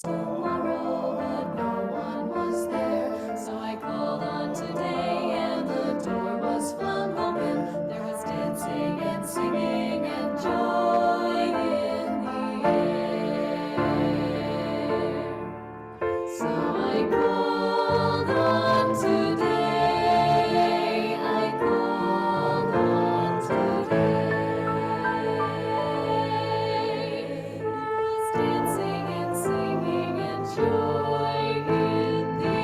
tomorrow, but no one was there. So I called on today, and the door was flung open. There was dancing and singing and joy in the air. So I called on today. I called on today. There was dancing and singing and joy in the air.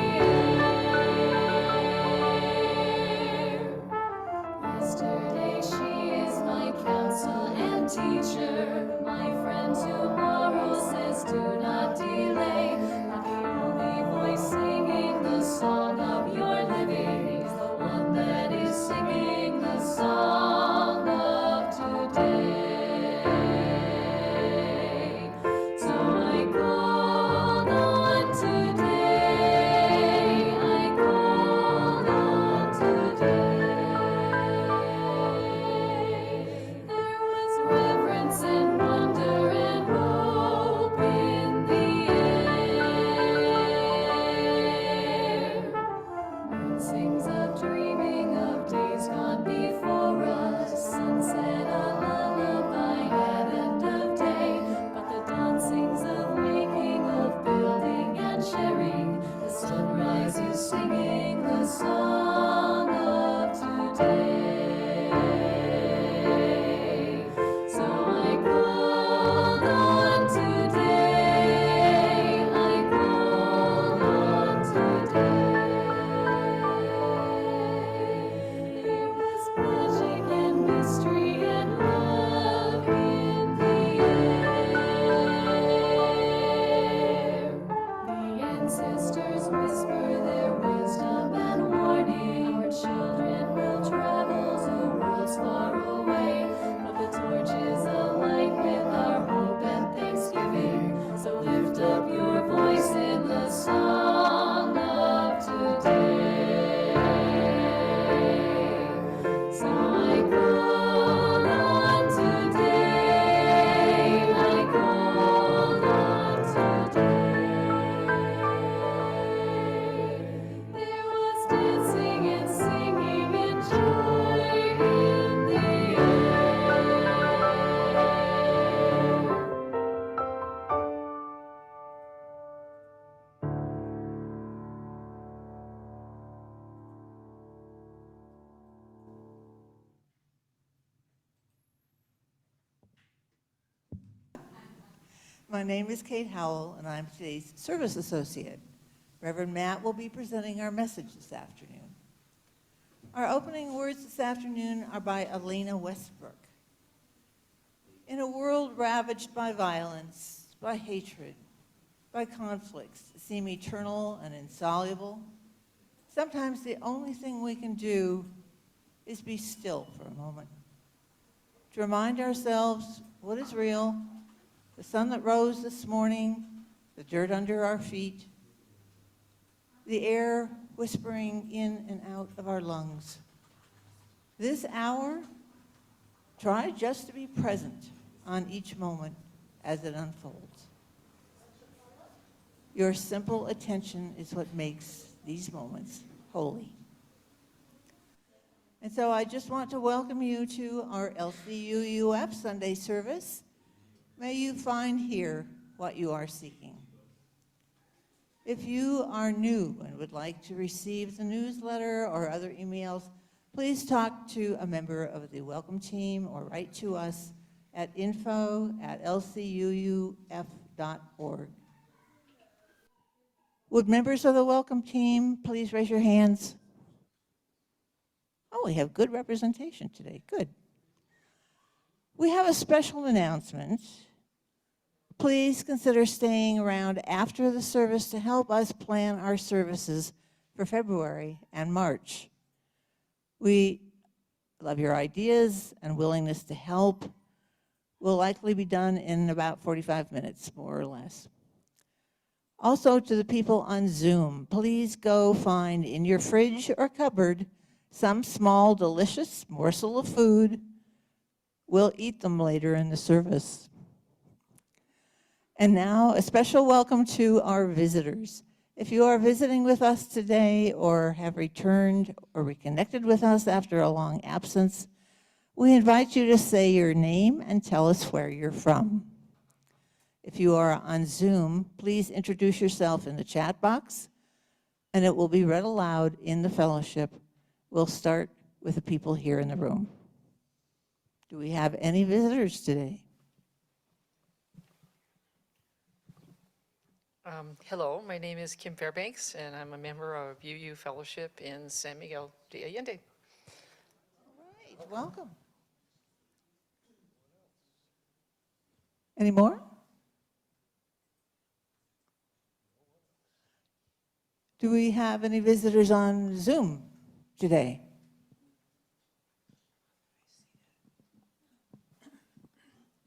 Yesterday she is my counsel and teacher. My friend tomorrow says do not delay. But the only voice singing the song of your living is the one that is singing the song of today. So I called on today. I called on today. There was reverence and wonder and hope in the air. Moon sings of dreaming of days gone before us. Sunset a lullaby at end of day. But the dawn sings of making, of building and sharing. The sunrise is singing the song of today. So I called on today. I called on today. There was magic and mystery and love in the air. The ancestors whisper their wisdom and warning. Our children will travel to worlds far away. But the torch is alight with our hope and thanksgiving. So lift up your voice in the song of today. So I called on today. I called on today. There was dancing and singing and joy in the air. My name is Cate Howell, and I'm today's service associate. Reverend Matt will be presenting our message this afternoon. Our opening words this afternoon are by Elena Westbrook. In a world ravaged by violence, by hatred, by conflicts that seem eternal and insoluble, sometimes the only thing we can do is be still for a moment, to remind ourselves what is real, the sun that rose this morning, the dirt under our feet, the air whispering in and out of our lungs. This hour, try just to be present on each moment as it unfolds. Your simple attention is what makes these moments holy. And so I just want to welcome you to our LCUUF Sunday service. May you find here what you are seeking. If you are new and would like to receive the newsletter or other emails, please talk to a member of the welcome team or write to us at info@lcuuf.org. Would members of the welcome team please raise your hands? Oh, we have good representation today. Good. We have a special announcement. Please consider staying around after the service to help us plan our services for February and March. We love your ideas and willingness to help. Will likely be done in about 45 minutes, more or less. Also, to the people on Zoom, please go find in your fridge or cupboard some small, delicious morsel of food. We'll eat them later in the service. And now, a special welcome to our visitors. If you are visiting with us today or have returned or reconnected with us after a long absence, we invite you to say your name and tell us where you're from. If you are on Zoom, please introduce yourself in the chat box, and it will be read aloud in the fellowship. We'll start with the people here in the room. Do we have any visitors today? Hello, my name is Kim Fairbanks, and I'm a member of UU Fellowship in San Miguel de Allende. All right, welcome. Any more? Do we have any visitors on Zoom today?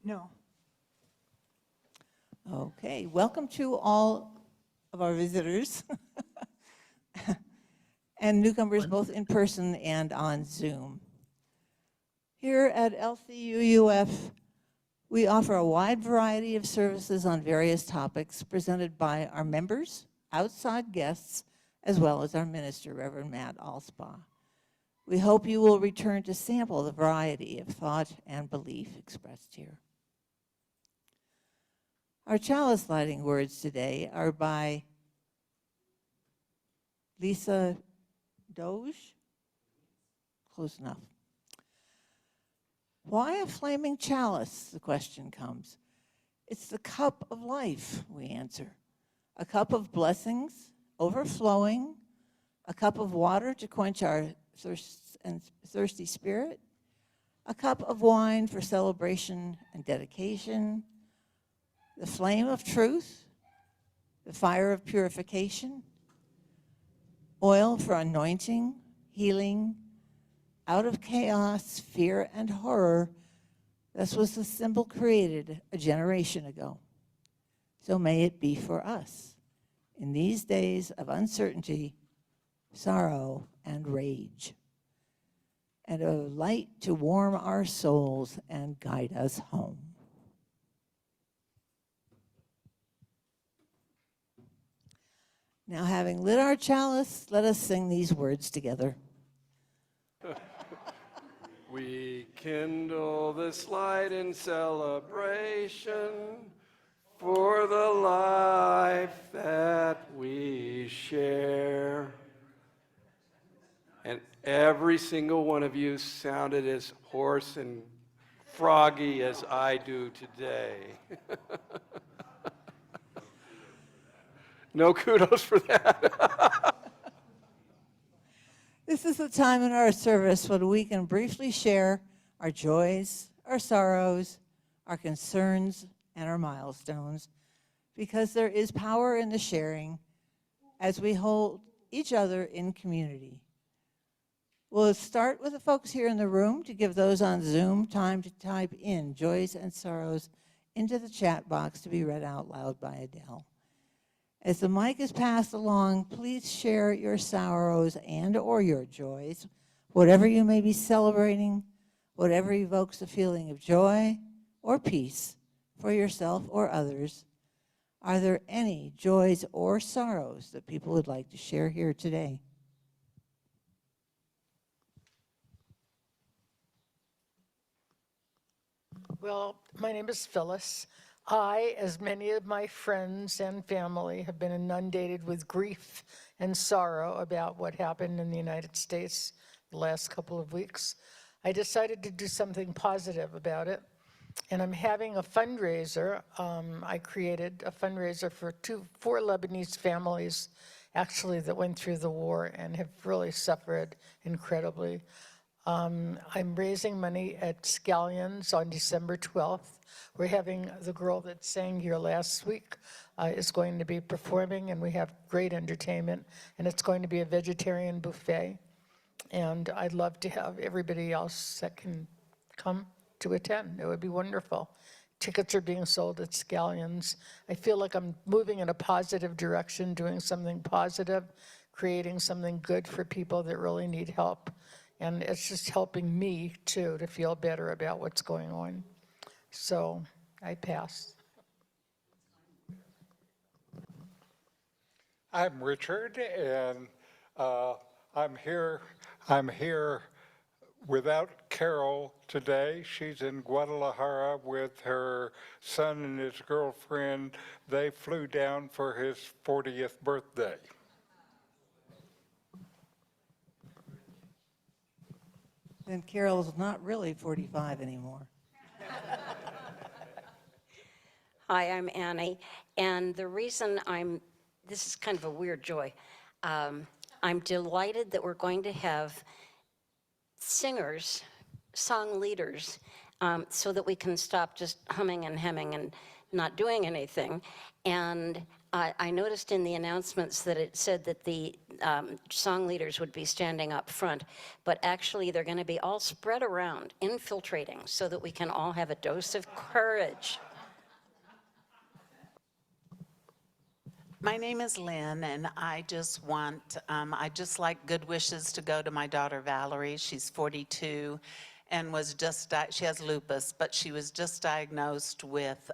No. Okay, welcome to all of our visitors and newcomers both in person and on Zoom. Here at LCUUF, we offer a wide variety of services on various topics presented by our members, outside guests, as well as our minister, Reverend Matt Alspaugh. We hope you will return to sample the variety of thought and belief expressed here. Our chalice lighting words today are by Lisa Doge. Close enough. Why a flaming chalice, the question comes. It's the cup of life, we answer. A cup of blessings, overflowing, a cup of water to quench our thirst and thirsty spirit, a cup of wine for celebration and dedication, the flame of truth, the fire of purification, oil for anointing, healing, out of chaos, fear, and horror. This was the symbol created a generation ago. So may it be for us in these days of uncertainty, sorrow, and rage, and a light to warm our souls and guide us home. Now, having lit our chalice, let us sing these words together. We kindle this light in celebration for the life that we share. And every single one of you sounded as hoarse and froggy as I do today. No kudos for that. This is the time in our service when we can briefly share our joys, our sorrows, our concerns, and our milestones, because there is power in the sharing as we hold each other in community. We'll start with the folks here in the room to give those on Zoom time to type in joys and sorrows into the chat box to be read out loud by Adele. As the mic is passed along, please share your sorrows and or your joys, whatever you may be celebrating, whatever evokes a feeling of joy or peace for yourself or others. Are there any joys or sorrows that people would like to share here today? Well, my name is Phyllis. I, as many of my friends and family, have been inundated with grief and sorrow about what happened in the United States the last couple of weeks. I decided to do something positive about it, and I'm having a fundraiser. I created a fundraiser for four Lebanese families, actually, that went through the war and have really suffered incredibly. I'm raising money at Scallions on December 12th. We're having the girl that sang here last week is going to be performing, and we have great entertainment, and it's going to be a vegetarian buffet. And I'd love to have everybody else that can come to attend. It would be wonderful. Tickets are being sold at Scallions. I feel like I'm moving in a positive direction, doing something positive, creating something good for people that really need help. And it's just helping me, too, to feel better about what's going on. So I pass. I'm Richard, and I'm here without Carol today. She's in Guadalajara with her son and his girlfriend. They flew down for his 40th birthday. Then Carol's not really 45 anymore. Hi, I'm Annie, and the reason this is kind of a weird joy. I'm delighted that we're going to have singers, song leaders, so that we can stop just humming and hemming and not doing anything. And I noticed in the announcements that it said that the song leaders would be standing up front, but actually they're going to be all spread around, infiltrating, so that we can all have a dose of courage. My name is Lynn, and I just like good wishes to go to my daughter Valerie. She's 42 and she has lupus, but she was just diagnosed with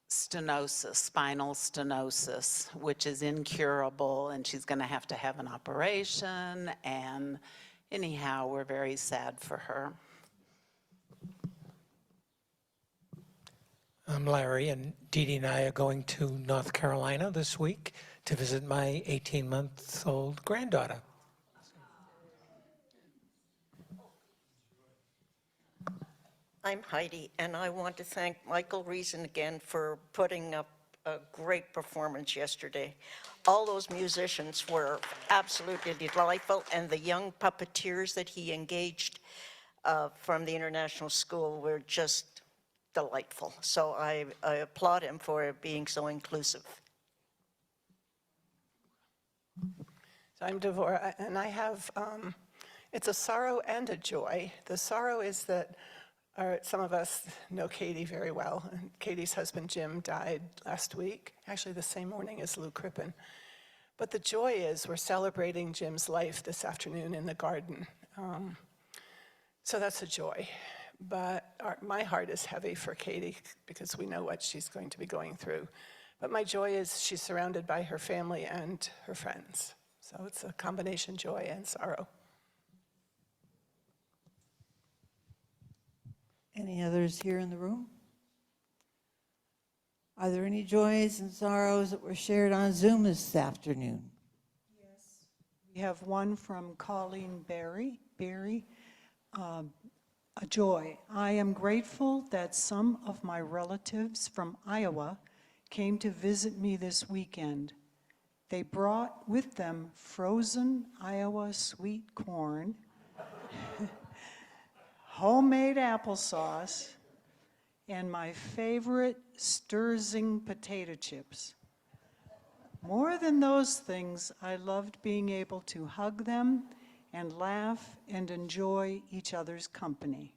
stenosis, spinal stenosis, which is incurable, and she's going to have an operation. And anyhow, we're very sad for her. I'm Larry, and Dee Dee and I are going to North Carolina this week to visit my 18-month-old granddaughter. I'm Heidi, and I want to thank Michael Reason again for putting up a great performance yesterday. All those musicians were absolutely delightful, and the young puppeteers that he engaged from the International School were just delightful. So I applaud him for being so inclusive. So I'm Devorah, and I have, it's a sorrow and a joy. The sorrow is that some of us know Cate very well. And Cate's husband, Jim, died last week, actually the same morning as Lou Crippen. But the joy is we're celebrating Jim's life this afternoon in the garden. So that's a joy. But my heart is heavy for Cate because we know what she's going to be going through. But my joy is she's surrounded by her family and her friends. So it's a combination joy and sorrow. Any others here in the room? Are there any joys and sorrows that were shared on Zoom this afternoon? Yes. We have one from Colleen Berry. A joy. I am grateful that some of my relatives from Iowa came to visit me this weekend. They brought with them frozen Iowa sweet corn, homemade applesauce, and my favorite Sturzing potato chips. More than those things, I loved being able to hug them and laugh and enjoy each other's company.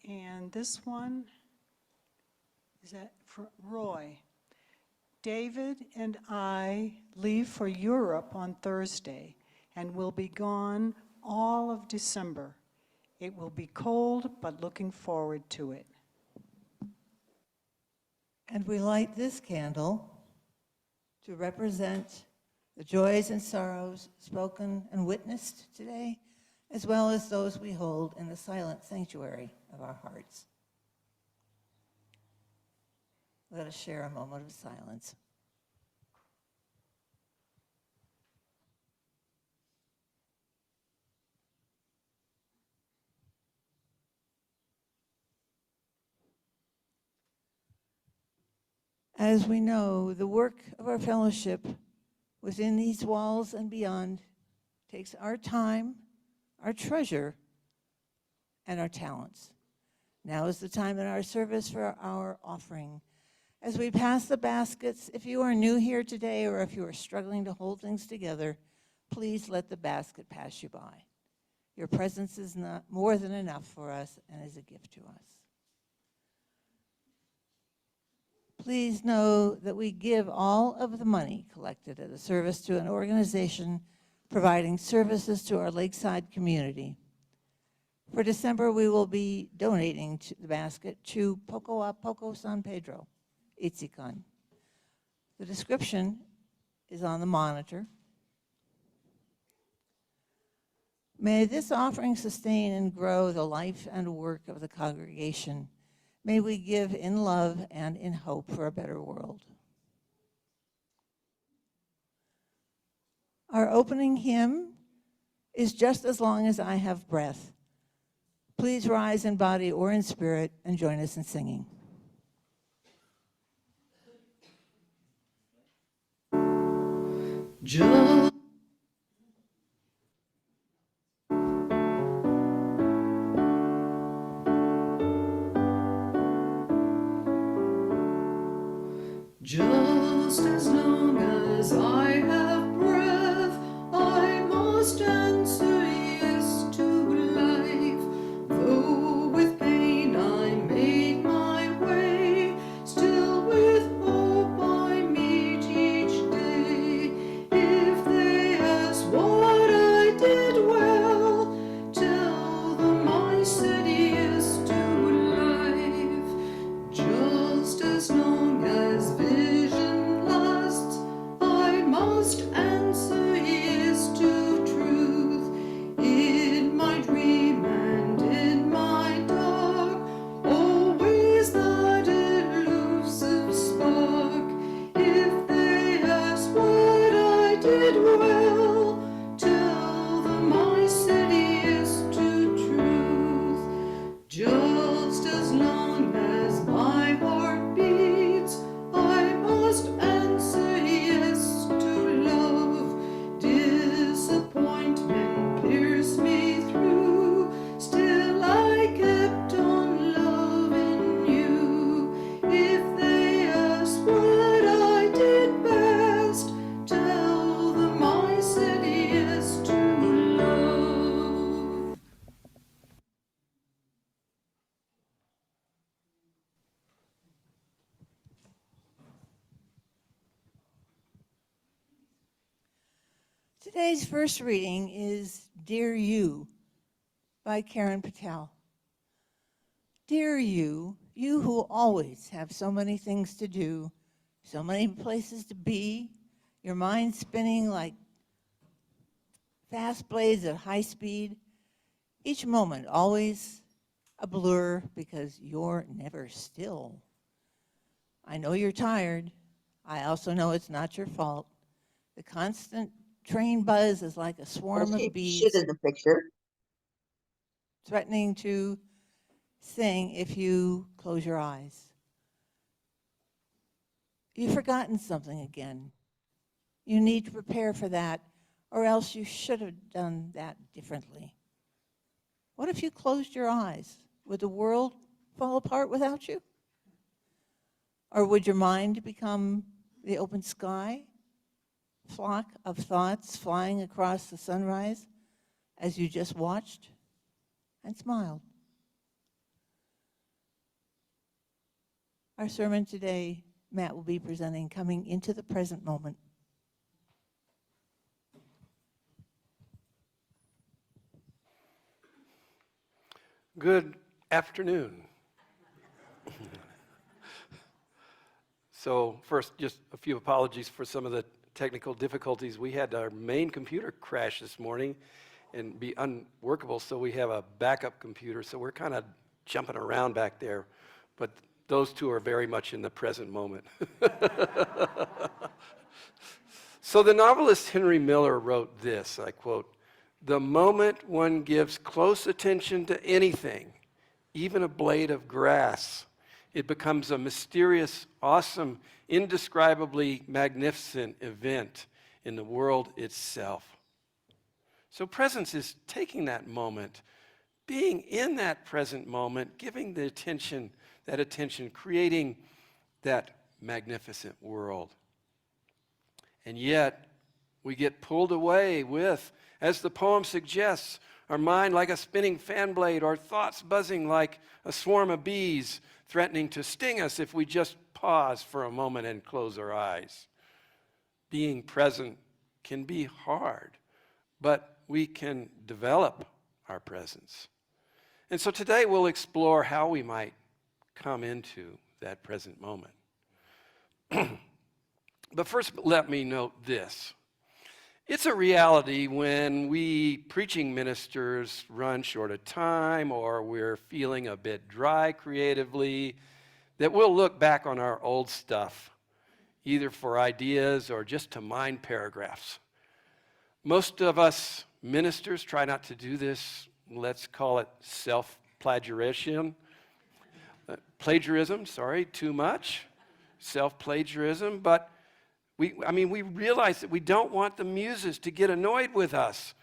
And this one, is that for Roy? David and I leave for Europe on Thursday and will be gone all of December. It will be cold, but looking forward to it. And we light this candle to represent the joys and sorrows spoken and witnessed today, as well as those we hold in the silent sanctuary of our hearts. Let us share a moment of silence. As we know, the work of our fellowship within these walls and beyond takes our time, our treasure, and our talents. Now is the time in our service for our offering. As we pass the baskets, if you are new here today or if you are struggling to hold things together, please let the basket pass you by. Your presence is not more than enough for us and is a gift to us. Please know that we give all of the money collected at a service to an organization providing services to our lakeside community. For December, we will be donating to the basket to Poco a Poco San Pedro, Itzican. The description is on the monitor. May this offering sustain and grow the life and work of the congregation. May we give in love and in hope for a better world. Our opening hymn is Just as Long as I Have Breath. Please rise in body or in spirit and join us in singing. Just as long as I have breath, I must answer yes to life. Though with pain I make my way, still with hope I meet each day. If they ask what I did well, tell them I said yes to life. Just as long as vision lasts, I must answer yes to truth. In my dream and in my dark, always that elusive spark. If they ask what I did well, tell them I said yes to truth. Just as long as my heart beats, I must answer yes to love. Disappointment pierced me through, still I kept on loving you. If they ask what I did best, tell them I said yes to love. Today's first reading is Dear You by Karen Patel. Dear you, you who always have so many things to do, so many places to be, your mind spinning like fast blades at high speed, each moment always a blur because you're never still. I know you're tired. I also know it's not your fault. The constant train buzz is like a swarm of bees Shit in the picture. threatening to sing if you close your eyes. You've forgotten something again. You need to prepare for that, or else you should have done that differently. What if you closed your eyes? Would the world fall apart without you? Or would your mind become the open sky, flock of thoughts flying across the sunrise as you just watched and smiled? Our sermon today, Matt will be presenting Coming into the Present Moment. Good afternoon. So first, just a few apologies for some of the technical difficulties. We had our main computer crash this morning and be unworkable, so we have a backup computer, so we're kind of jumping around back there. But those two are very much in the present moment. So the novelist Henry Miller wrote this, I quote, "The moment one gives close attention to anything, even a blade of grass, it becomes a mysterious, awesome, indescribably magnificent event in the world itself." So presence is taking that moment, being in that present moment, giving the attention, that attention, creating that magnificent world. And yet, we get pulled away with, as the poem suggests, our mind like a spinning fan blade, our thoughts buzzing like a swarm of bees, threatening to sting us if we just pause for a moment and close our eyes. Being present can be hard, but we can develop our presence. And so today we'll explore how we might come into that present moment. But first, let me note this. It's a reality when we preaching ministers run short of time or we're feeling a bit dry creatively, that we'll look back on our old stuff, either for ideas or just to mind paragraphs. Most of us ministers try not to do this, let's call it self-plagiarism. Too much. Self-plagiarism, but we realize that we don't want the muses to get annoyed with us,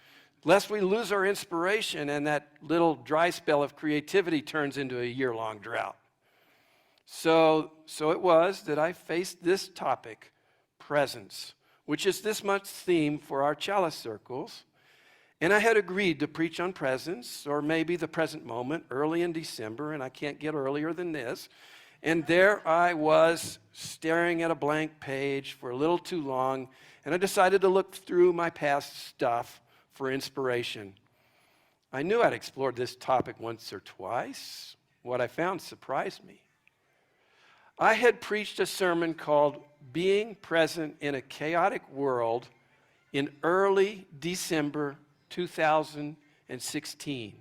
lest we lose our inspiration and that little dry spell of creativity turns into a year-long drought. So it was that I faced this topic, presence, which is this month's theme for our chalice circles. And I had agreed to preach on presence, or maybe the present moment, early in December, and I can't get earlier than this. And there I was, staring at a blank page for a little too long, and I decided to look through my past stuff for inspiration. I knew I'd explored this topic once or twice. What I found surprised me. I had preached a sermon called Being Present in a Chaotic World in early December 2016.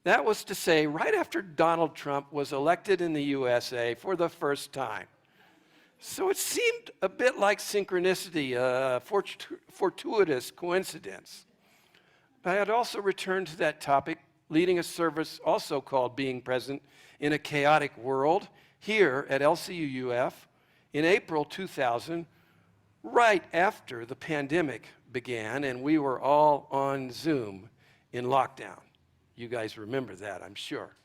That was to say, right after Donald Trump was elected in the USA for the first time. So it seemed a bit like synchronicity, a fortuitous coincidence. I had also returned to that topic, leading a service also called Being Present in a Chaotic World here at LCUUF in April 2000, right after the pandemic began and we were all on Zoom in lockdown. You guys remember that, I'm sure.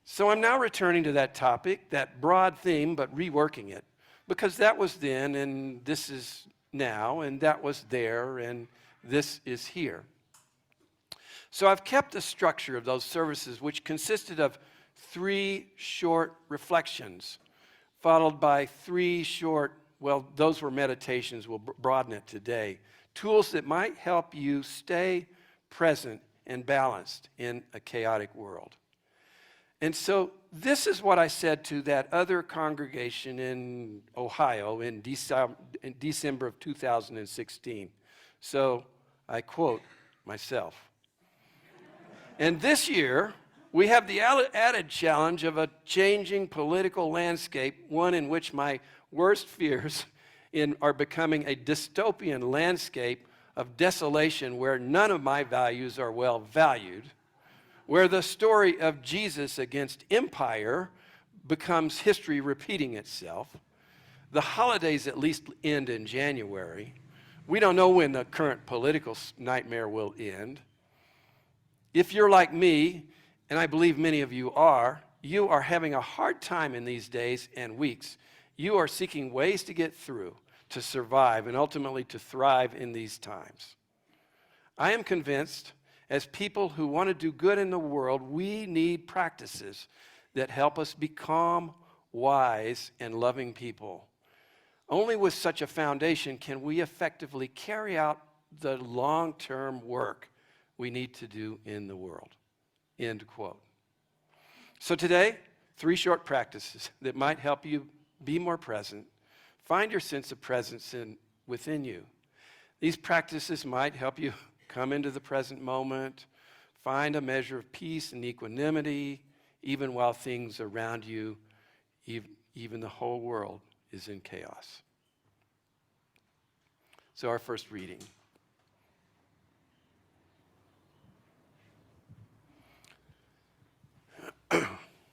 So I'm now returning to that topic, that broad theme, but reworking it, because that was then and this is now, and that was there and this is here. So I've kept the structure of those services, which consisted of 3 short reflections, followed by 3 short, well, those were meditations, we'll broaden it today, tools that might help you stay present and balanced in a chaotic world. And so this is what I said to that other congregation in Ohio in December of 2016. So I quote myself. And this year, we have the added challenge of a changing political landscape, one in which my worst fears are becoming a dystopian landscape of desolation where none of my values are well valued, where the story of Jesus against empire becomes history repeating itself. The holidays at least end in January. We don't know when the current political nightmare will end. If you're like me, and I believe many of you are having a hard time in these days and weeks. You are seeking ways to get through, to survive, and ultimately to thrive in these times. I am convinced, as people who want to do good in the world, we need practices that help us be calm, wise, and loving people. Only with such a foundation can we effectively carry out the long-term work we need to do in the world. End quote. So today, 3 short practices that might help you be more present. Find your sense of presence within you. These practices might help you come into the present moment, find a measure of peace and equanimity, even while things around you, even the whole world, is in chaos. So our first reading.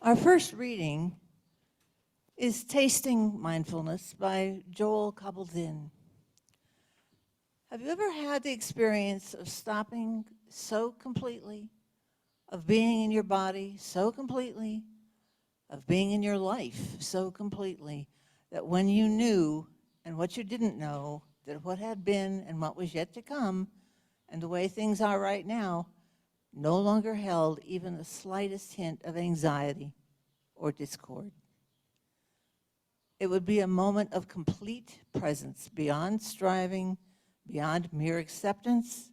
Our first reading is Tasting Mindfulness by Joel Kabat-Zinn. Have you ever had the experience of stopping so completely, of being in your body so completely, of being in your life so completely, that when you knew and what you didn't know, that what had been and what was yet to come, and the way things are right now, no longer held even the slightest hint of anxiety or discord? It would be a moment of complete presence, beyond striving, beyond mere acceptance,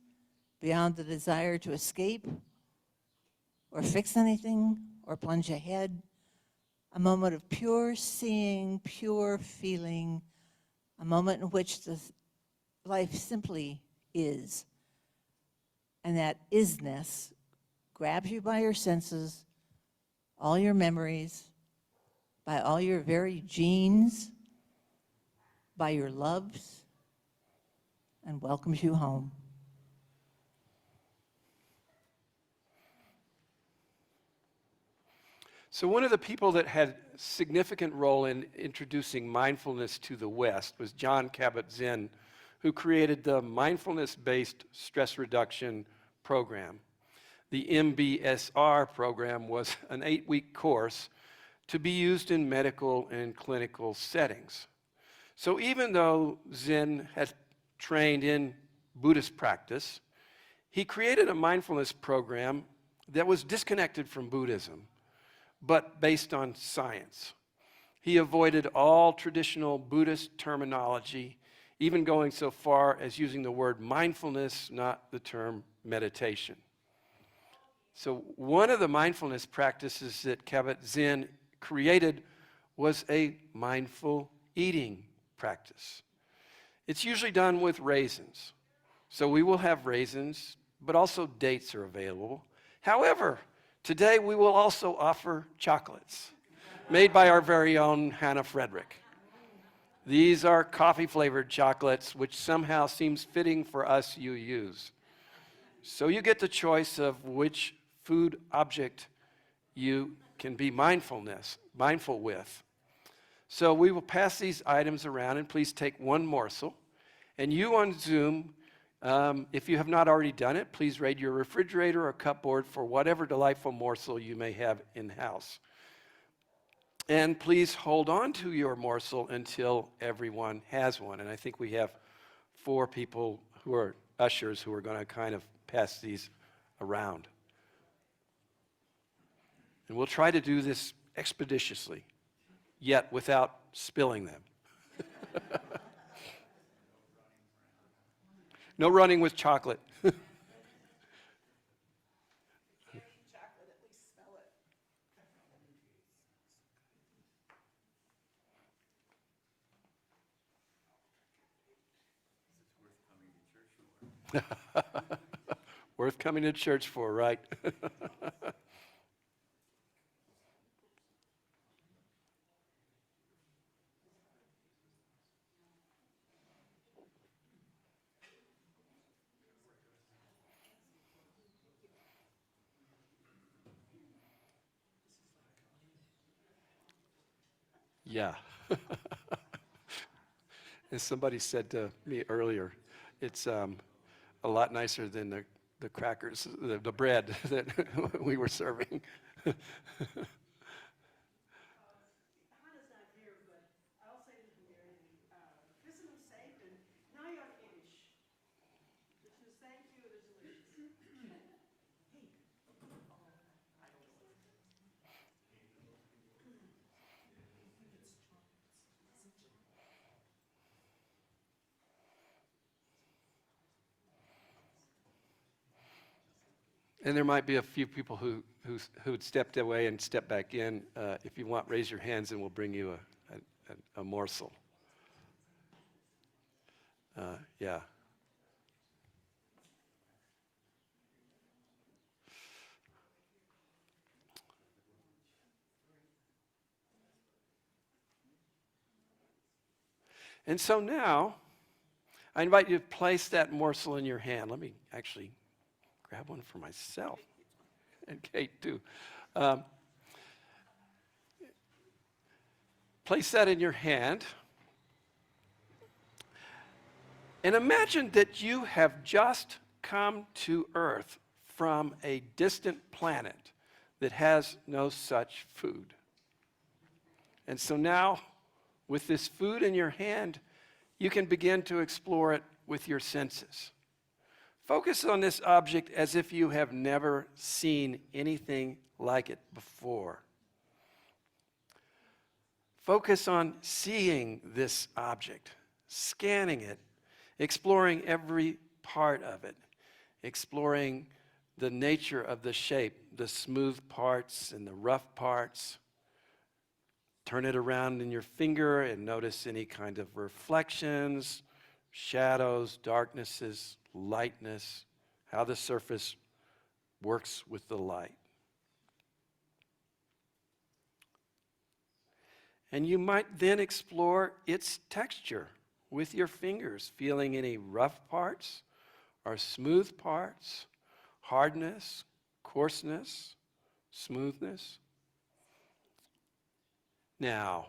beyond the desire to escape or fix anything or plunge ahead, a moment of pure seeing, pure feeling, a moment in which life simply is. And that isness grabs you by your senses, all your memories, by all your very genes, by your loves, and welcomes you home. So one of the people that had significant role in introducing mindfulness to the West was Jon Kabat-Zinn, who created the mindfulness-based stress reduction program. The MBSR program was an 8-week course to be used in medical and clinical settings. So even though Zinn had trained in Buddhist practice, he created a mindfulness program that was disconnected from Buddhism, but based on science. He avoided all traditional Buddhist terminology, even going so far as using the word mindfulness, not the term meditation. So one of the mindfulness practices that Kabat-Zinn created was a mindful eating practice. It's usually done with raisins. So we will have raisins, but also dates are available. However, today we will also offer chocolates made by our very own Hannah Frederick. These are coffee-flavored chocolates, which somehow seems fitting for us UUs. So you get the choice of which food object you can be mindful with. So we will pass these items around, and please take one morsel. And you on Zoom, if you have not already done it, please raid your refrigerator or cupboard for whatever delightful morsel you may have in-house. And please hold on to your morsel until everyone has one. And I think we have 4 people who are ushers who are going to kind of pass these around. And we'll try to do this expeditiously, yet without spilling them. No running with chocolate. Worth coming to church for, right? Yeah. As somebody said to me earlier, it's a lot nicer than the crackers, the bread that we were serving. And there might be a few people who'd stepped away and stepped back in. If you want, raise your hands and we'll bring you a morsel. Yeah. And so now, I invite you to place that morsel in your hand. Let me actually grab one for myself, and Cate too. Place that in your hand, and imagine that you have just come to Earth from a distant planet that has no such food. And so now, with this food in your hand, you can begin to explore it with your senses. Focus on this object as if you have never seen anything like it before. Focus on seeing this object, scanning it, exploring every part of it, exploring the nature of the shape, the smooth parts and the rough parts. Turn it around in your finger and notice any kind of reflections, shadows, darknesses, lightness, how the surface works with the light. And you might then explore its texture with your fingers, feeling any rough parts or smooth parts, hardness, coarseness, smoothness. Now,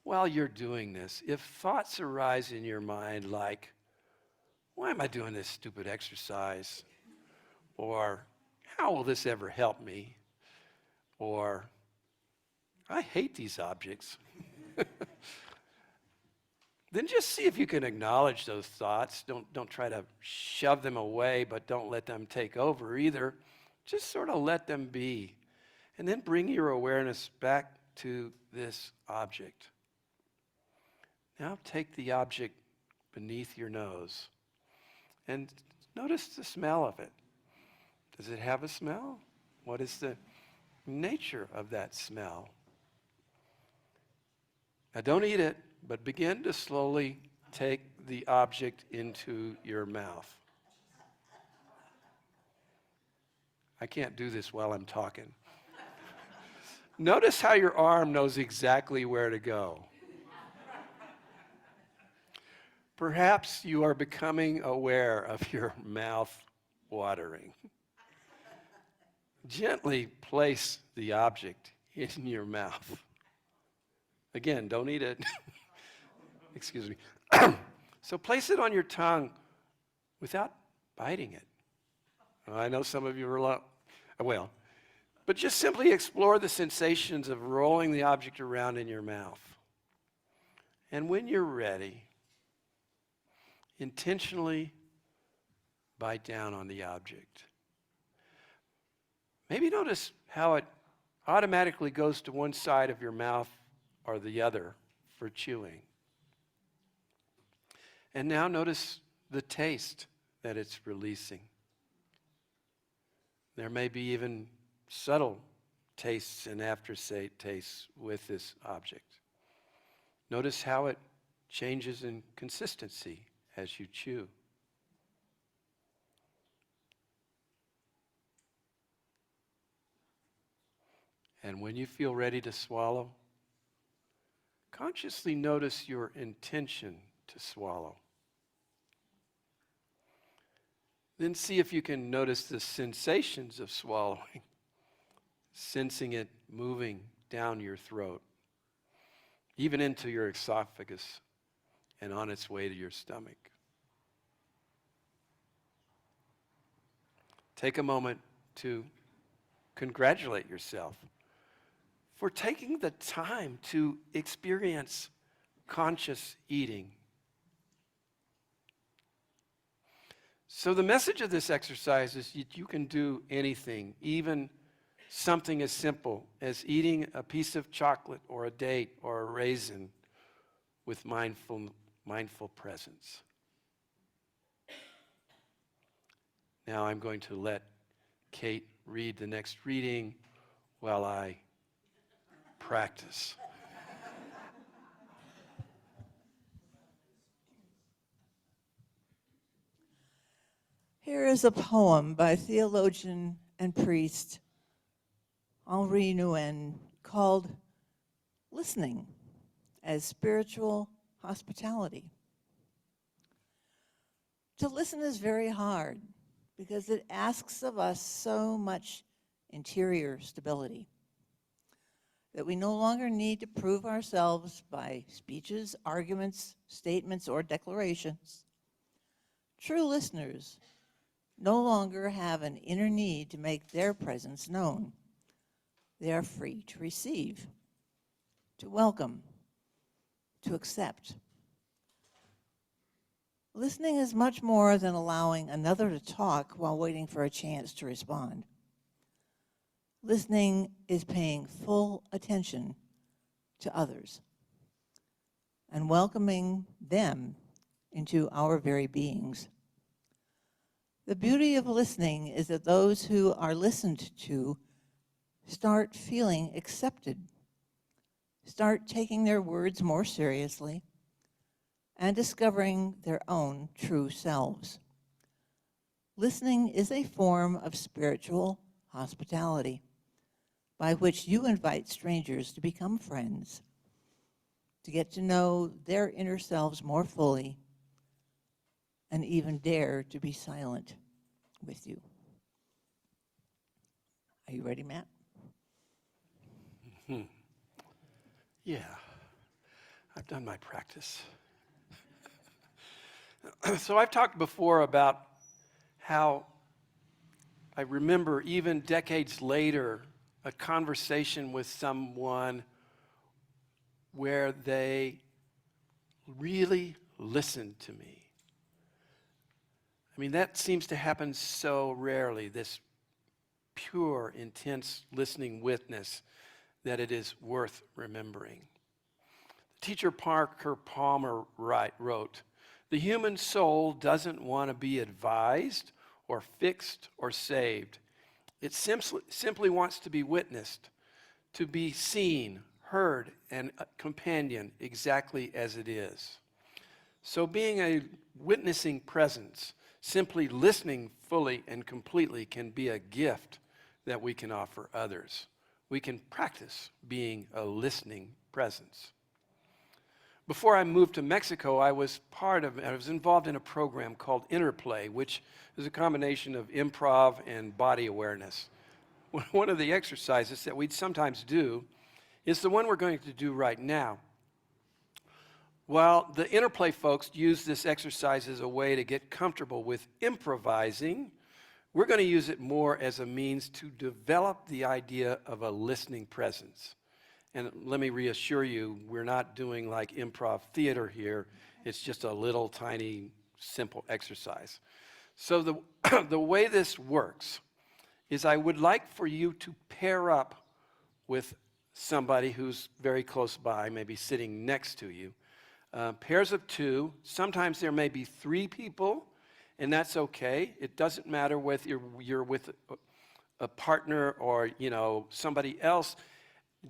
while you're doing this, if thoughts arise in your mind like, why am I doing this stupid exercise? Or, how will this ever help me? Or, I hate these objects. Then just see if you can acknowledge those thoughts. Don't try to shove them away, but don't let them take over either. Just sort of let them be. And then bring your awareness back to this object. Now take the object beneath your nose and notice the smell of it. Does it have a smell? What is the nature of that smell? Now don't eat it, but begin to slowly take the object into your mouth. I can't do this while I'm talking. Notice how your arm knows exactly where to go. Perhaps you are becoming aware of your mouth watering. Gently place the object in your mouth. Again, don't eat it. Excuse me. So place it on your tongue without biting it. I know some of you are well, but just simply explore the sensations of rolling the object around in your mouth. And when you're ready, intentionally bite down on the object. Maybe notice how it automatically goes to one side of your mouth or the other for chewing. And now notice the taste that it's releasing. There may be even subtle tastes and aftertastes with this object. Notice how it changes in consistency as you chew. And when you feel ready to swallow, consciously notice your intention to swallow. Then see if you can notice the sensations of swallowing, sensing it moving down your throat, even into your esophagus and on its way to your stomach. Take a moment to congratulate yourself for taking the time to experience conscious eating. So the message of this exercise is that you can do anything, even something as simple as eating a piece of chocolate or a date or a raisin with mindful presence. Now I'm going to let Cate read the next reading while I practice. Here is a poem by theologian and priest Henri Nouwen called Listening as Spiritual Hospitality. To listen is very hard because it asks of us so much interior stability that we no longer need to prove ourselves by speeches, arguments, statements, or declarations. True listeners no longer have an inner need to make their presence known. They are free to receive, to welcome, to accept. Listening is much more than allowing another to talk while waiting for a chance to respond. Listening is paying full attention to others and welcoming them into our very beings. The beauty of listening is that those who are listened to start feeling accepted, start taking their words more seriously, and discovering their own true selves. Listening is a form of spiritual hospitality by which you invite strangers to become friends, to get to know their inner selves more fully, and even dare to be silent with you. Are you ready, Matt? Yeah, I've done my practice. So I've talked before about how I remember even decades later a conversation with someone where they really listened to me. I mean, that seems to happen so rarely, this pure, intense listening witness, that it is worth remembering. Teacher Parker Palmer wrote, "The human soul doesn't want to be advised or fixed or saved. It simply wants to be witnessed, to be seen, heard, and companioned exactly as it is." So being a witnessing presence, simply listening fully and completely, can be a gift that we can offer others. We can practice being a listening presence. Before I moved to Mexico, I was involved in a program called Interplay, which is a combination of improv and body awareness. One of the exercises that we'd sometimes do is the one we're going to do right now. Well, the Interplay folks use this exercise as a way to get comfortable with improvising. We're going to use it more as a means to develop the idea of a listening presence. And let me reassure you, we're not doing like improv theater here. It's just a little tiny, simple exercise. So the way this works is I would like for you to pair up with somebody who's very close by, maybe sitting next to you. Pairs of two. Sometimes there may be three people, and that's okay. It doesn't matter whether you're with a partner or somebody else.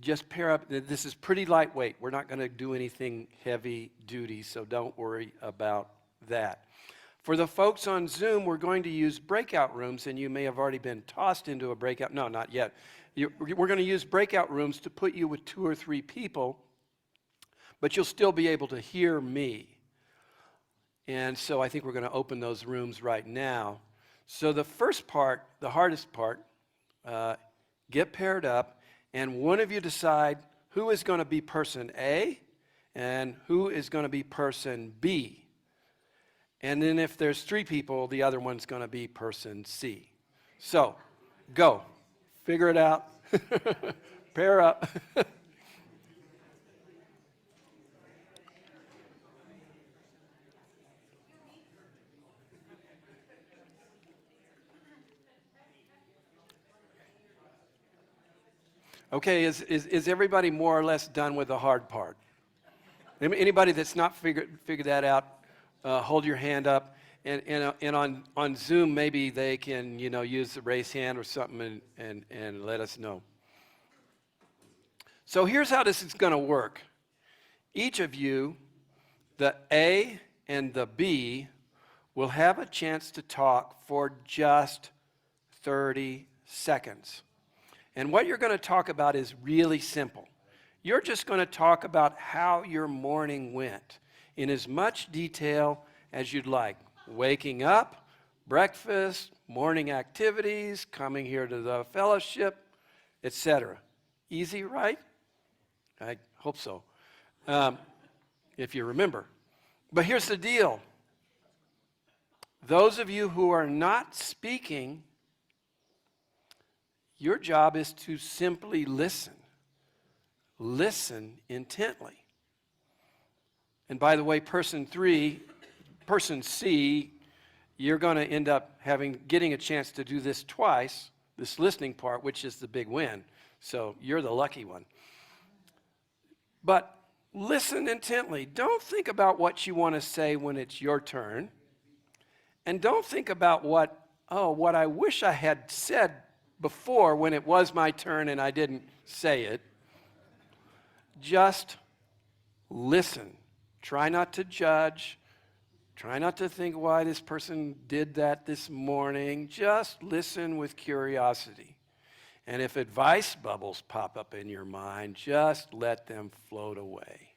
Just pair up. This is pretty lightweight. We're not going to do anything heavy duty, so don't worry about that. For the folks on Zoom, we're going to use breakout rooms, and you may have already been tossed into a breakout. No, not yet. We're going to use breakout rooms to put you with 2 or 3 people, but you'll still be able to hear me. And so I think we're going to open those rooms right now. So the first part, the hardest part, get paired up, and one of you decide who is going to be person A and who is going to be person B. And then if there's 3 people, the other one's going to be person C. So, go. Figure it out. Pair up. Okay, is everybody more or less done with the hard part? Anybody that's not figured that out, hold your hand up. And on Zoom, maybe they can use the raise hand or something and let us know. So here's how this is going to work. Each of you, the A and the B, will have a chance to talk for just 30 seconds. And what you're going to talk about is really simple. You're just going to talk about how your morning went in as much detail as you'd like. Waking up, breakfast, morning activities, coming here to the fellowship, etc. Easy, right? I hope so, if you remember. But here's the deal. Those of you who are not speaking, your job is to simply listen. Listen intently. And by the way, person C, you're going to end up getting a chance to do this twice, this listening part, which is the big win. So you're the lucky one. But listen intently. Don't think about what you want to say when it's your turn. And don't think about what I wish I had said before when it was my turn and I didn't say it. just listen. Try not to judge. Try not to think why this person did that this morning. Just listen with curiosity. And if advice bubbles pop up in your mind, just let them float away.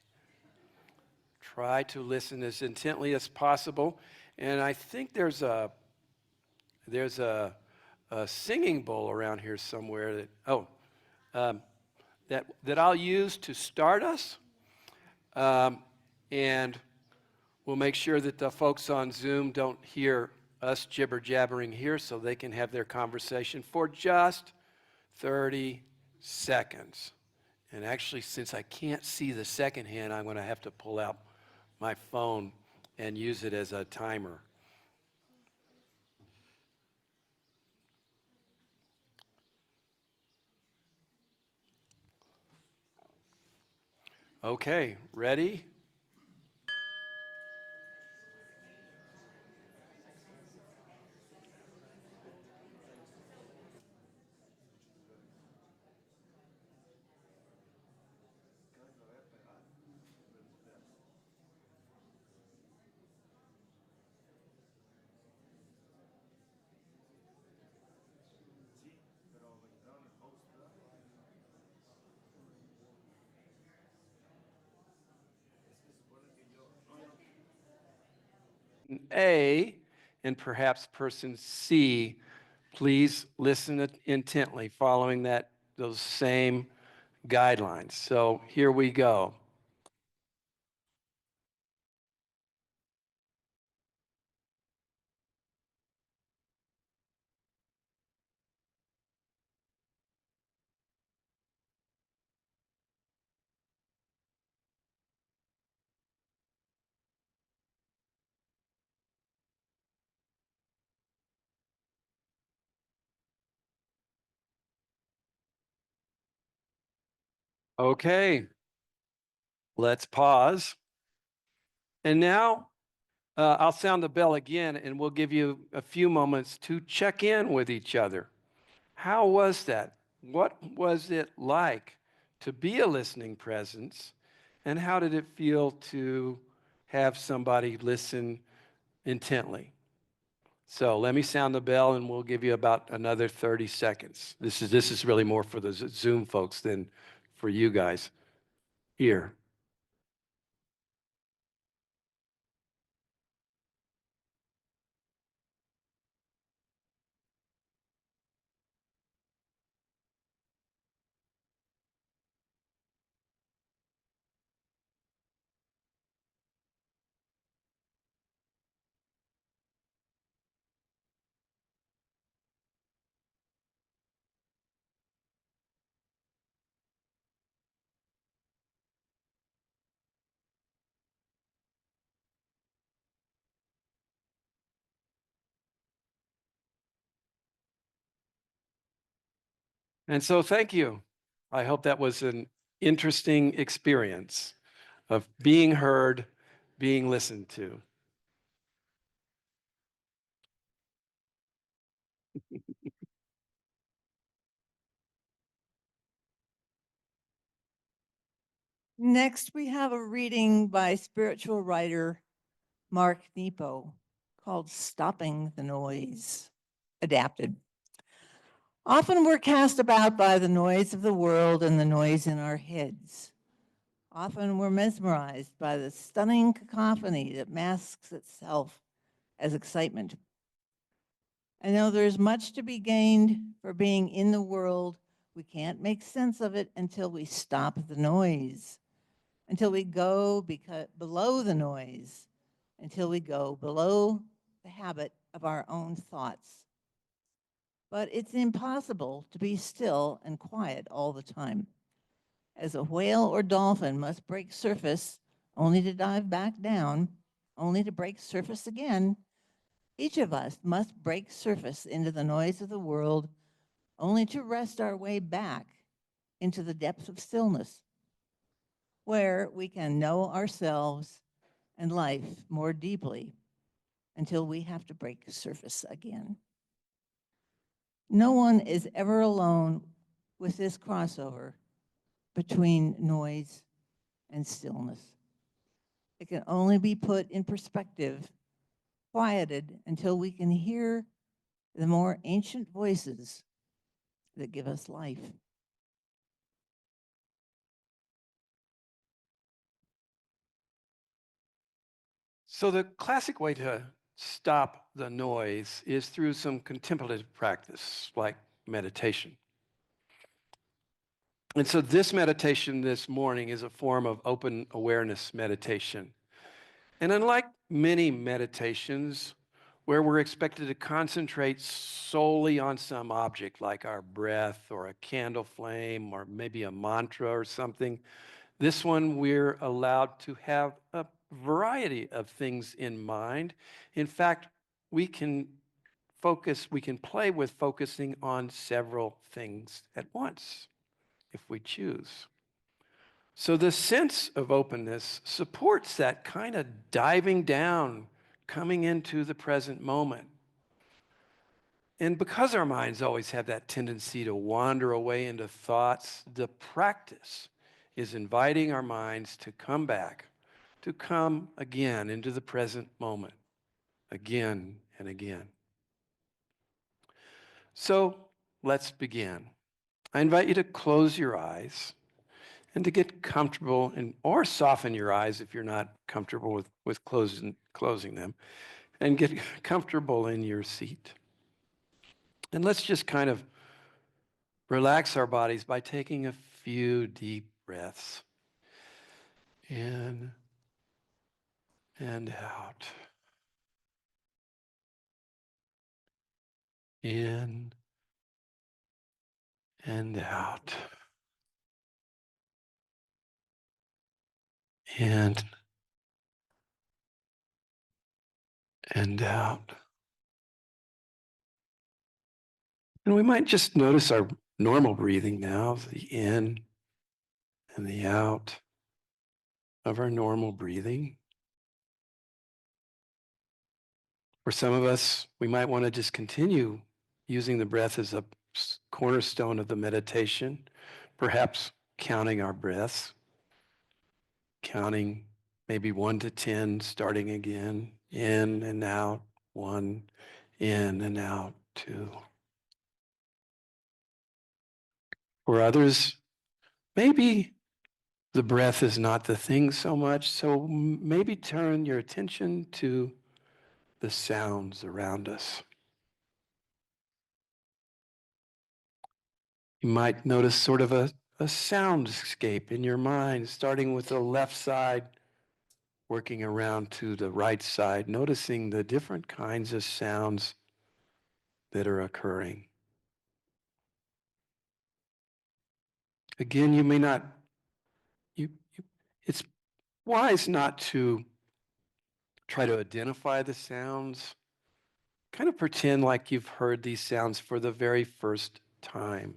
Try to listen as intently as possible. And I think there's a singing bowl around here somewhere that I'll use to start us. And we'll make sure that the folks on Zoom don't hear us jibber-jabbering here, so they can have their conversation for just 30 seconds. And actually, since I can't see the second hand, I'm going to have to pull out my phone and use it as a timer. Okay, ready? A, and perhaps person C, please listen intently, following those same guidelines. So here we go. Okay, let's pause. And now I'll sound the bell again, and we'll give you a few moments to check in with each other. How was that? What was it like to be a listening presence? And how did it feel to have somebody listen intently? So let me sound the bell, and we'll give you about another 30 seconds. This is really more for the Zoom folks than for you guys here. And so thank you. I hope that was an interesting experience of being heard, being listened to. Next, we have a reading by spiritual writer Mark Nepo called Stopping the Noise, adapted. Often we're cast about by the noise of the world and the noise in our heads. Often we're mesmerized by the stunning cacophony that masks itself as excitement. I know there's much to be gained for being in the world. We can't make sense of it until we stop the noise, until we go below the noise, until we go below the habit of our own thoughts. But it's impossible to be still and quiet all the time. As a whale or dolphin must break surface only to dive back down, only to break surface again, each of us must break surface into the noise of the world only to rest our way back into the depths of stillness, where we can know ourselves and life more deeply until we have to break surface again. No one is ever alone with this crossover between noise and stillness. It can only be put in perspective, quieted until we can hear the more ancient voices that give us life. So the classic way to stop the noise is through some contemplative practice, like meditation. And so this meditation this morning is a form of open awareness meditation. And unlike many meditations where we're expected to concentrate solely on some object like our breath or a candle flame or maybe a mantra or something, this one we're allowed to have a variety of things in mind. In fact, we can play with focusing on several things at once if we choose. So the sense of openness supports that kind of diving down, coming into the present moment. And because our minds always have that tendency to wander away into thoughts, the practice is inviting our minds to come back, to come again into the present moment, again and again. So let's begin. I invite you to close your eyes and to get comfortable or soften your eyes if you're not comfortable with closing them, and get comfortable in your seat. And let's just kind of relax our bodies by taking a few deep breaths in and out. In and out. In and out. And we might just notice our normal breathing now, the in and the out of our normal breathing. For some of us, we might want to just continue using the breath as a cornerstone of the meditation, perhaps counting our breaths, counting maybe 1 to 10, starting again, in and out, 1, in and out, 2. For others, maybe the breath is not the thing so much, so maybe turn your attention to the sounds around us. You might notice sort of a soundscape in your mind, starting with the left side, working around to the right side, noticing the different kinds of sounds that are occurring. Again, you may not, it's wise not to try to identify the sounds. Kind of pretend like you've heard these sounds for the very first time.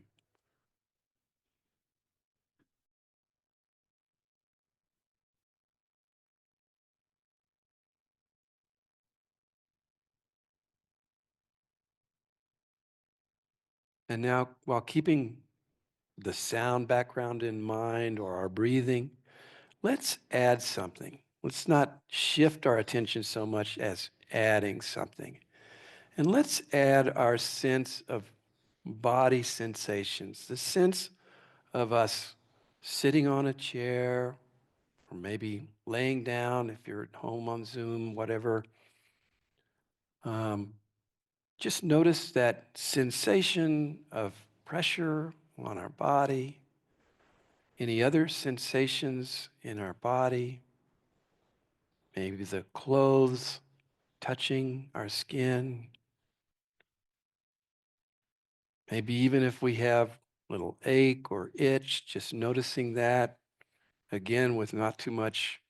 And now, while keeping the sound background in mind or our breathing, let's add something. Let's not shift our attention so much as adding something. And let's add our sense of body sensations, the sense of us sitting on a chair or maybe laying down if you're at home on Zoom, whatever. Just notice that sensation of pressure on our body, any other sensations in our body, maybe the clothes touching our skin, maybe even if we have a little ache or itch, just noticing that, again, with not too much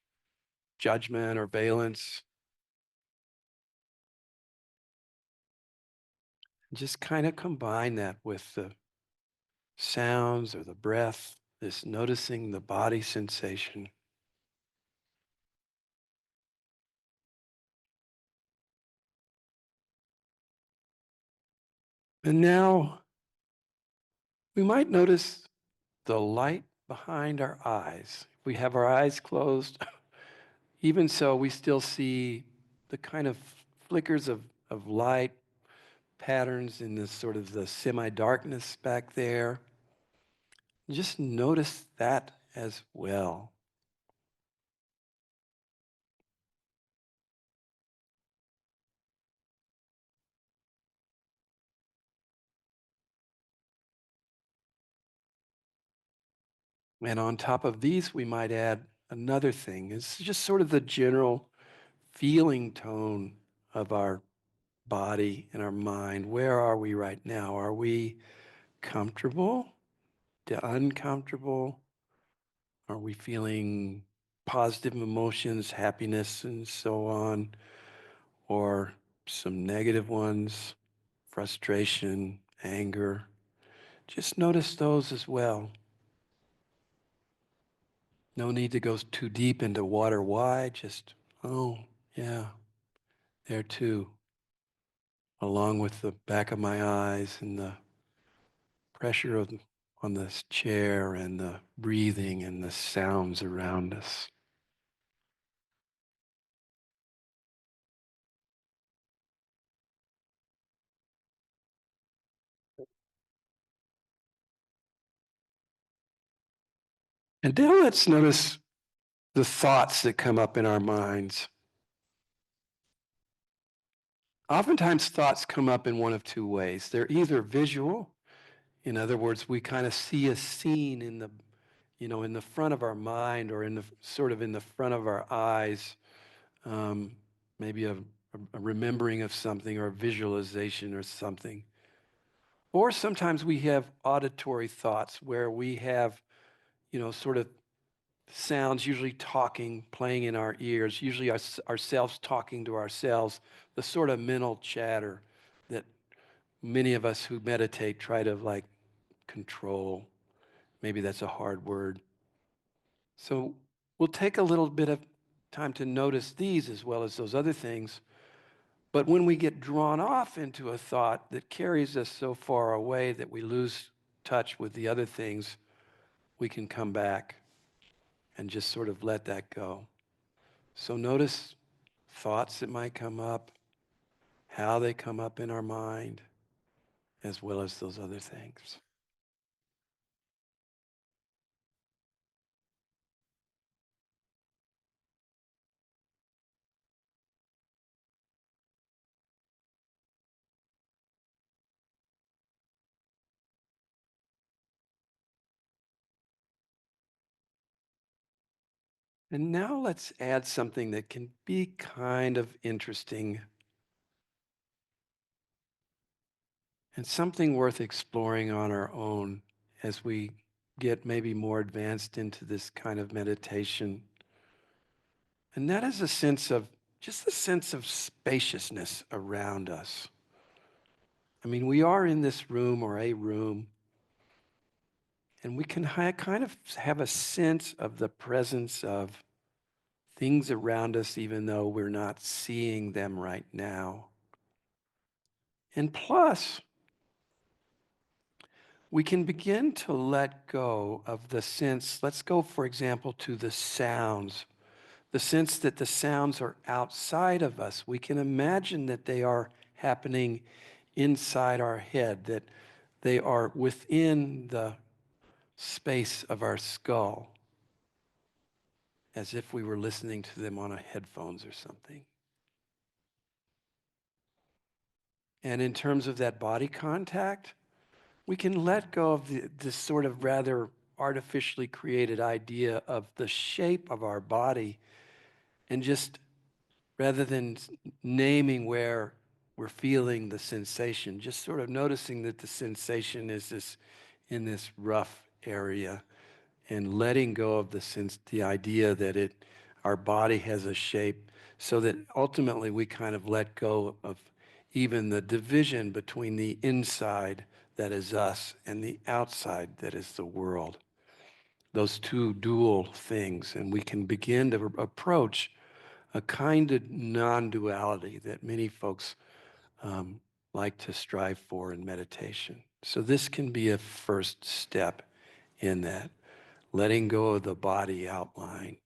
judgment or valence. Just kind of combine that with the sounds or the breath, this noticing the body sensation. And now we might notice the light behind our eyes. we have our eyes closed, even so, we still see the kind of flickers of light patterns in this sort of the semi-darkness back there. Just notice that as well. And on top of these, we might add another thing. It's just sort of the general feeling tone of our body and our mind. Where are we right now? Are we comfortable to uncomfortable? Are we feeling positive emotions, happiness, and so on? Or some negative ones, frustration, anger? Just notice those as well. No need to go too deep into what or why, just, oh, yeah, there too. Along with the back of my eyes and the pressure on this chair and the breathing and the sounds around us. And then let's notice the thoughts that come up in our minds. Oftentimes thoughts come up in one of two ways. They're either visual, in other words, we kind of see a scene in the, in the front of our mind or in the sort of in the front of our eyes, maybe a remembering of something or a visualization or something. Or sometimes we have auditory thoughts where we have, sort of sounds usually talking, playing in our ears, usually ourselves talking to ourselves, the sort of mental chatter that many of us who meditate try to like control. Maybe that's a hard word. So we'll take a little bit of time to notice these as well as those other things. But when we get drawn off into a thought that carries us so far away that we lose touch with the other things, we can come back and just sort of let that go. So notice thoughts that might come up, how they come up in our mind, as well as those other things. And now let's add something that can be kind of interesting and something worth exploring on our own as we get maybe more advanced into this kind of meditation. And that is just a sense of spaciousness around us. I mean, we are in this room or a room, and we can kind of have a sense of the presence of things around us, even though we're not seeing them right now. And plus, we can begin to let go of the sense. Let's go, for example, to the sounds. The sense that the sounds are outside of us. We can imagine that they are happening inside our head, that they are within the space of our skull, as if we were listening to them on headphones or something. And in terms of that body contact, we can let go of this sort of rather artificially created idea of the shape of our body and just, rather than naming where we're feeling the sensation, just sort of noticing that the sensation is in this rough area and letting go of the idea that our body has a shape, so that ultimately we kind of let go of even the division between the inside that is us and the outside that is the world. Those two dual things, and we can begin to approach a kind of non-duality that many folks like to strive for in meditation. So this can be a first step in that. letting go of the body outline.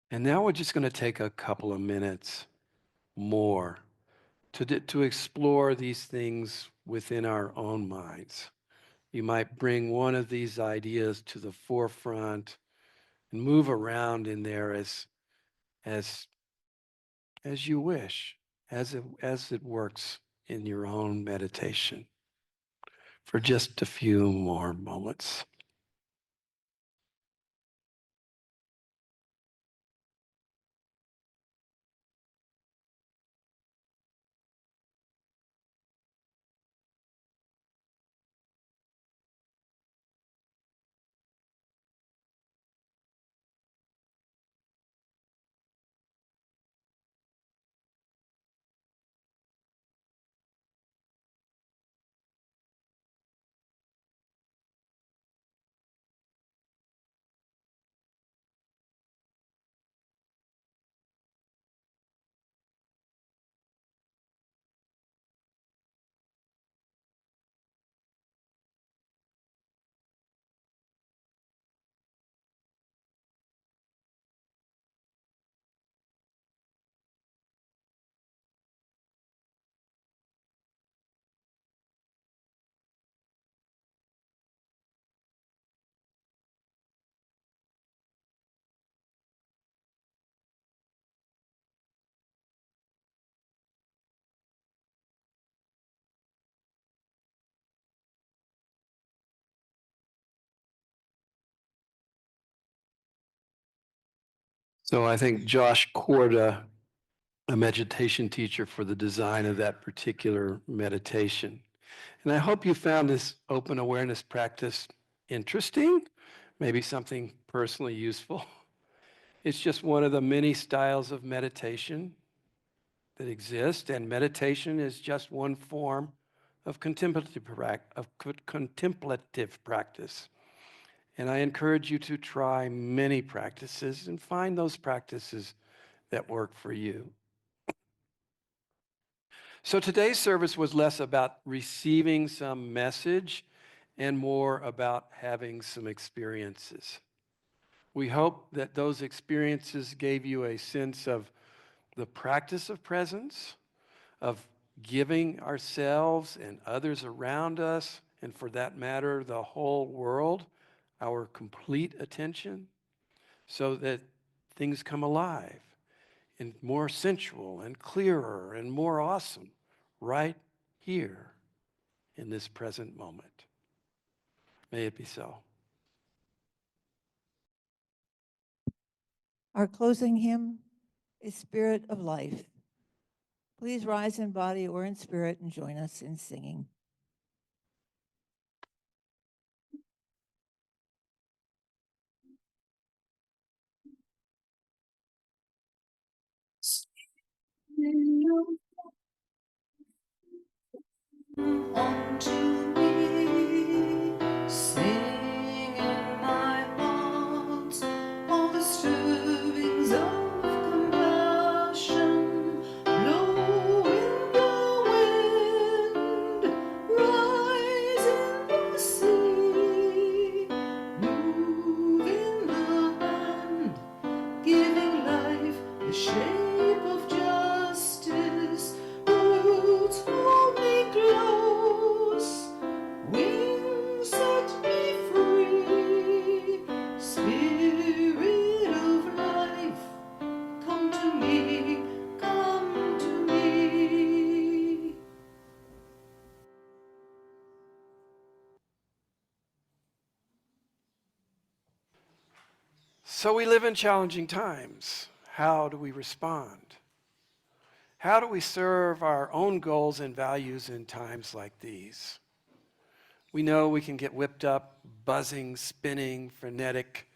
And now we're just going to take a couple of minutes more to explore these things within our own minds. You might bring one of these ideas to the forefront and move around in there as you wish, as it works in your own meditation for just a few more moments. So I think Josh Korda, a meditation teacher, for the design of that particular meditation. And I hope you found this open awareness practice interesting, maybe something personally useful. It's just one of the many styles of meditation that exist, and meditation is just one form of contemplative practice. And I encourage you to try many practices and find those practices that work for you. So today's service was less about receiving some message and more about having some experiences. We hope that those experiences gave you a sense of the practice of presence, of giving ourselves and others around us, and for that matter, the whole world, our complete attention, so that things come alive and more sensual and clearer and more awesome right here in this present moment. May it be so. Our closing hymn is Spirit of Life. Please rise in body or in spirit and join us in singing. Unto me, sing in my heart all the stirrings of compassion, blow in the wind, rise in the sea, move in the hand, giving life the shape of justice. Roots hold me close, wings set me free. Spirit of life, come to me, come to me. So we live in challenging times. How do we respond? How do we serve our own goals and values in times like these? We know we can get whipped up, buzzing, spinning, frenetic,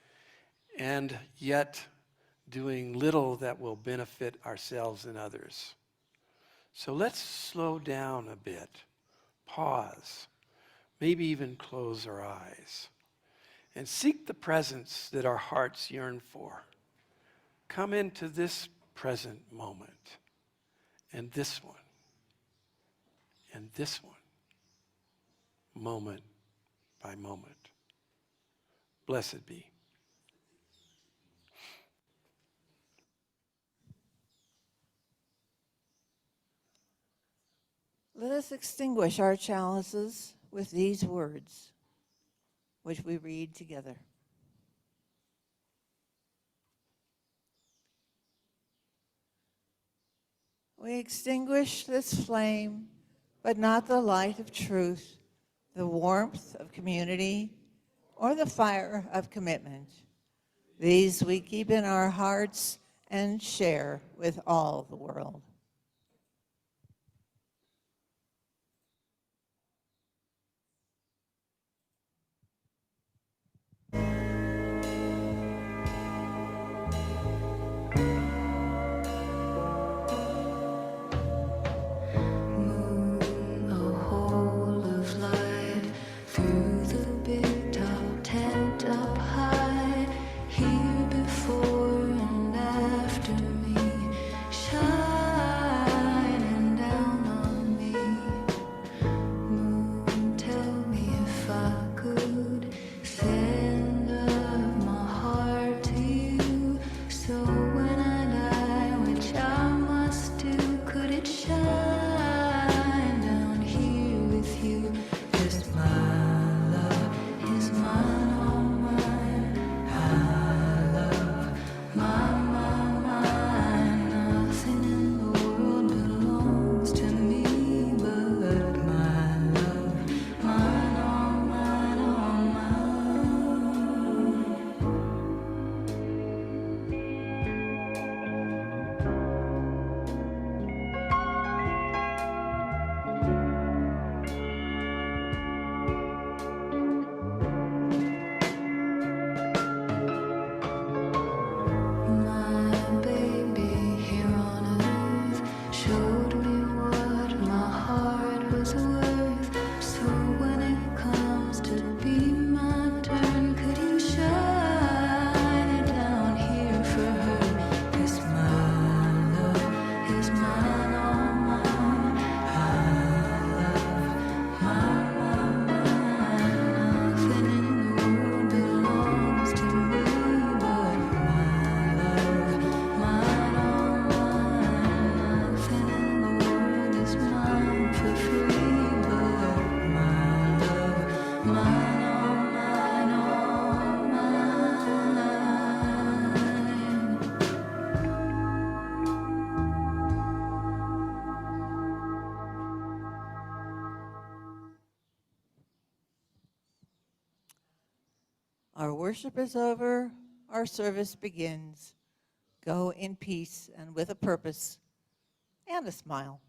and yet doing little that will benefit ourselves and others. So let's slow down a bit, pause, maybe even close our eyes, and seek the presence that our hearts yearn for. Come into this present moment, and this one, and this one. moment by moment. Blessed be. Let us extinguish our chalices with these words, which we read together. We extinguish this flame, but not the light of truth, the warmth of community, or the fire of commitment. These we keep in our hearts and share with all the world. Our worship is over, our service begins. Go in peace and with a purpose and a smile.